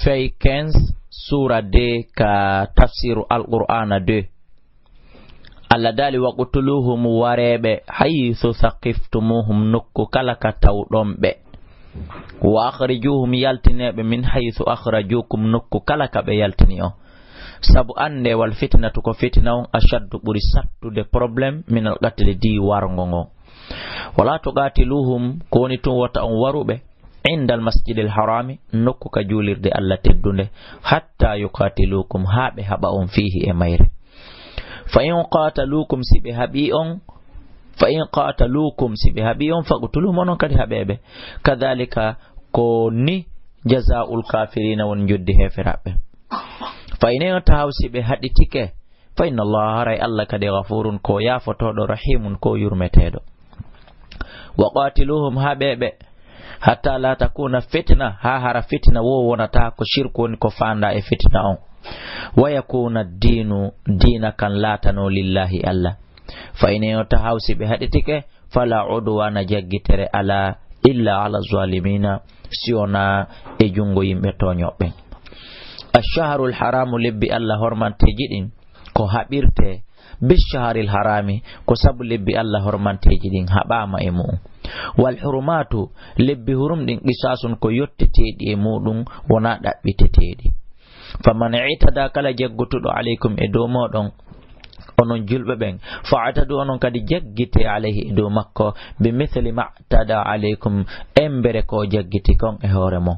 fay 15 sura de ka tafsiru al-Qur'ana de Allah dali waqtuluhum warebe haythu saqiftumuhum nokku kala ka tawdombe wa akhrijuhum yaltinebe min haythu akhrajukum nokku kala ka be yaltini o sabu ande wal fitnatu ko fitna on ashaddu buri sattude problem min al-qatl di warngongo wala tuqatiluhum koni tun wata on warube indal masjidil harami nokku ka julirde Allah teddunde hatta yuqatilukum habe haba on fihi e mayre fa in qatalukum sibi habi'on faqtuluhum non kadi habebe kadhalika ko ni jazaa'ul kafirina won joddi heferabe fa in tahawsi be haditike fa inna Allah ray Allah kadi ghafurun ko yafotodo rahimun ko yurmetedo wa qatiluhum habebe hatta la takuna fitna hara fitna wo wonata ko shirku woni ko fanda e fitna on wa yakuna dinu dinakan latano lillahi Allah fa in tahawsi be haditike fala udwana jaggitere ala illa ala zalimina siona e jungo yimbe toñobe ash-shahrul haram libbi Allah hormante jidin ko habirte bishahril harami ko sabu libbi Allah hormante jidin habama e mu wal hurumatu libbi hurum din qisasun ko yottetedi e mudum wona dabbitetedi faman itada kala jaggutudo alaykum e do modon onon julbe ben fa'atadu onon kadi jaggite alayhi e do makko bi mithli ma tada alaykum embere ko jaggiti kon e hore mo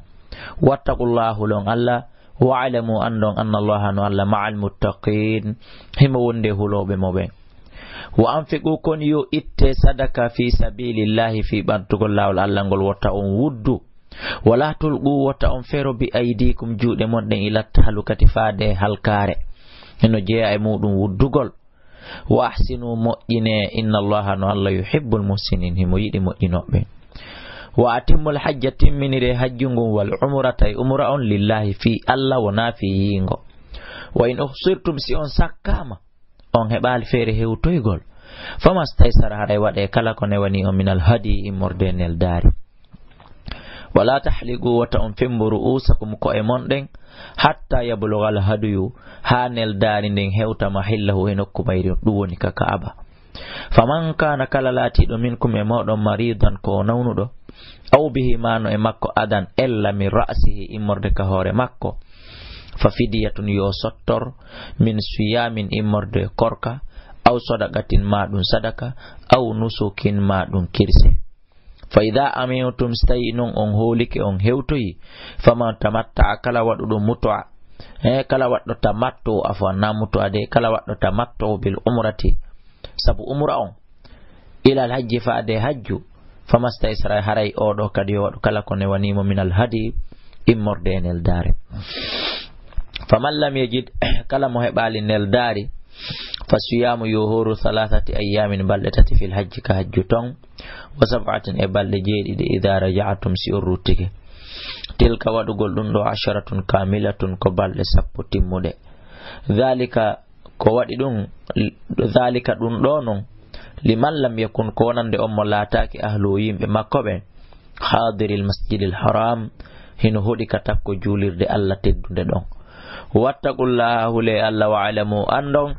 wattaqullahu lon Allah wa'lamu andon anna Allaha no Allah ma'al muttaqin himo wonde hulobe mo ben wa anfiqu kon yo itte sadaka fi sabilillahi fi bantugol lawol Allah ngol wotta on wuddu wala tulqu wotta on fero bi aydikum juude mon den ila tahlukati faade halkare eno jeya e mudum wuddugol wa ahsinu mo'ine inna Allaha no Allah yuhibbul muhsinin himo yidi mo'inobe wa atimul hajja timminire hajjungu wal umrata umra on lillahi fi Allah wa nafi yingo wa in uhsirtum si on sakama on hebal fere hewtoygol famastaysara haray wade kala ko ne wani on minal hadi imorde nel dari wala tahliqu wa ta'um fimburu usakum ko e monden hatta yablughal hadiyu hanel dari nden hewta mahillahu enokku bayri dum woni ka Kaaba faman kana kala lati do minkum e modon maridan ko nawnudo aw bihi mano e makko adan ella min ra'sihi imorde ka hore makko fa fidiyatun yo sottor min siyamin imorde korka aw sadaqatin madun sadaka aw nusukin madun kirse fa idha amintum staynun on holike on hewtoyi faman tamatta kala wadudo mutwa kala waddo tamattu afwan namuto ade kala waddo tamattu bil umrati sabu umra on ila al hajji fa ade hajju famastaysara haray odo kadi wadu kala ko ne wanimo min al hadi immorde nel dare faman lam yajid kala mo hebali nel dari fasiyamu yuhuru thalathati ayamin ballatati fil hajji ka hajjuton wa sab'atin e balde jeedi de idha raja'atum si urrutike tilka wadugol dum do 10 kamilatun ko balde sappo timmude dhalika ko wadi dum dhalika dum do non liman lam yakun konande on mo laataaki ahlu yimbe makko be hadiril masjidil haram hino hodi ka takko julirde Allah teddunde don wattaqullahu li Allah wa alamu andon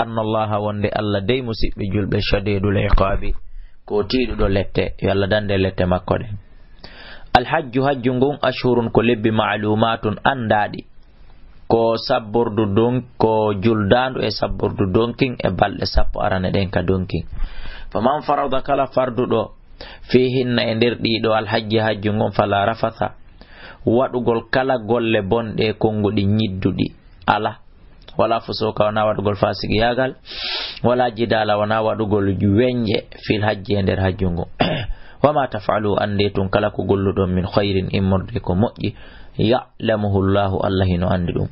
anna Allah wonde Allah dey musibbe julbe shadidul iqabi ko tiidudo lette yo Allah dande lette makko den al hajju hajjungun ashhurun ko lebbi ma'lumatun andadi ko sabbordu don ko juldandu e sabbordu donkin e balde sappo arane den ka donkin faman farada kala fardu do fihinna e der dido al hajji hajjungon fala rafatha wadugol kala golle bonde kongudi nyiddudi ala wala fusuka wana wadugol fasigi yagal wala jidala wana wadugol wenje fil hajji e der hajjungo wama taf'alu andetun kala ko golludon min khairin immorde ko moƴƴi ya'lamuhu Allahu Allah hino andi dum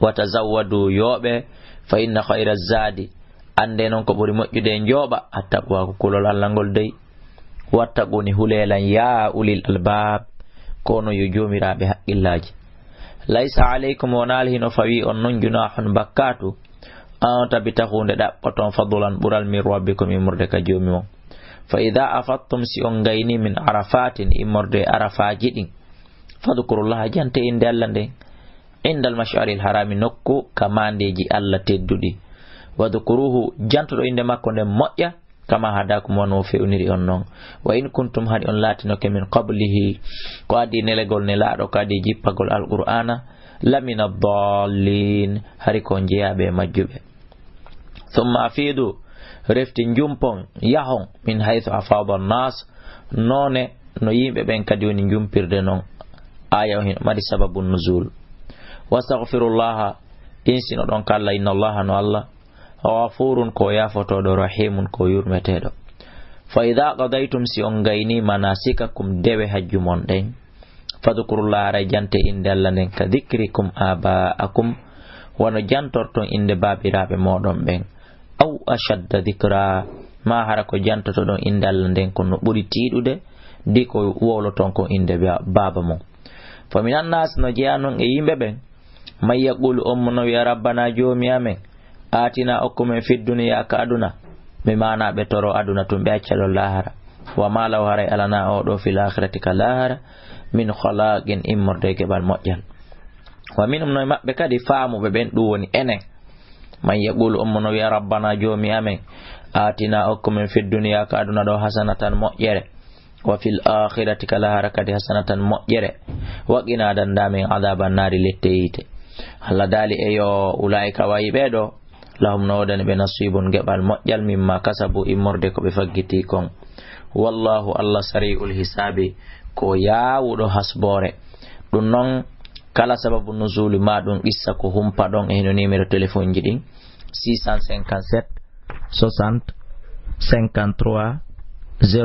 watazawwadu yobe fa inna khayra zadi ande non ko buri moƴƴude njoba attaqwa ko kulol Allah ngol dey wattaquni hulelan ya ulil albab kono yo jomirabe haqqillaji laysa alaykum wanal hino fawi on non junahun bakkatu an tabitakhunde dabbaton fadlan bural min rabbikum imurde ka jomi mon fa idha afattum si on gayni min arafatin imurde arafaji din fadhkurullah jante inde Allah nden indal mash'aril harami nokku kamandeji Allah teddudi wadhkuruhu janto do inde makko nden moƴƴa kama hadakum wano fewniri on non wa in kuntum hadi on latinoke min qablihi ko adi nelegol ne laado ko adi jippagol alqur'ana lamina dallin hari ko jeyabe majjube thumma afidu refti jumpon yahon min haythu afada an-nas none no yimbe ben kadi woni jumpirde non aya hin mari sababun nuzul wastaghfirullah insino don kala inna allaha no allah ghafurun ko yafotodo rahimun ko yurmetedo fa idha qadaytum si on gayni manasikakum dewe hajjumon den fadhkurullah rajante inde Allah nen ka dhikrikum abaakum wano jantorton inde babirabe modon ben aw ashadda dhikra ma harako jantoto don inde Allah nden ko no buri tidude diko woloton ko inde baba mo fa minan nas no jeanon e yimbe ben may yaqulu ummu ya rabbana jomi amen atina okumen fi dunya ka aduna be mana be toro aduna tum be accalo lahara wa ma law haray alana o do fil akhirati ka lahara min khalaqin immorde ke bal mojjal wa minum no mabbe kadi faamu be ben du woni enen man yaqulu ummu ya rabbana jomi amen atina okumen fi dunya ka aduna do hasanatan mojjere wa fil akhirati ka lahara kadi hasanatan mojjere wa qina dandamin adaban nari letteyite Allah dali eyo ulaika wayibedo lahum nawdan be nasibun gebal mojjal mimma kasabu immorde ko be faggiti kon wallahu Allah sari'ul hisabi ko yaawudo hasbore dun non kala sababu nuzuli ma dun issa ko humpa don e no numéro téléphone ji din 657 60 53 0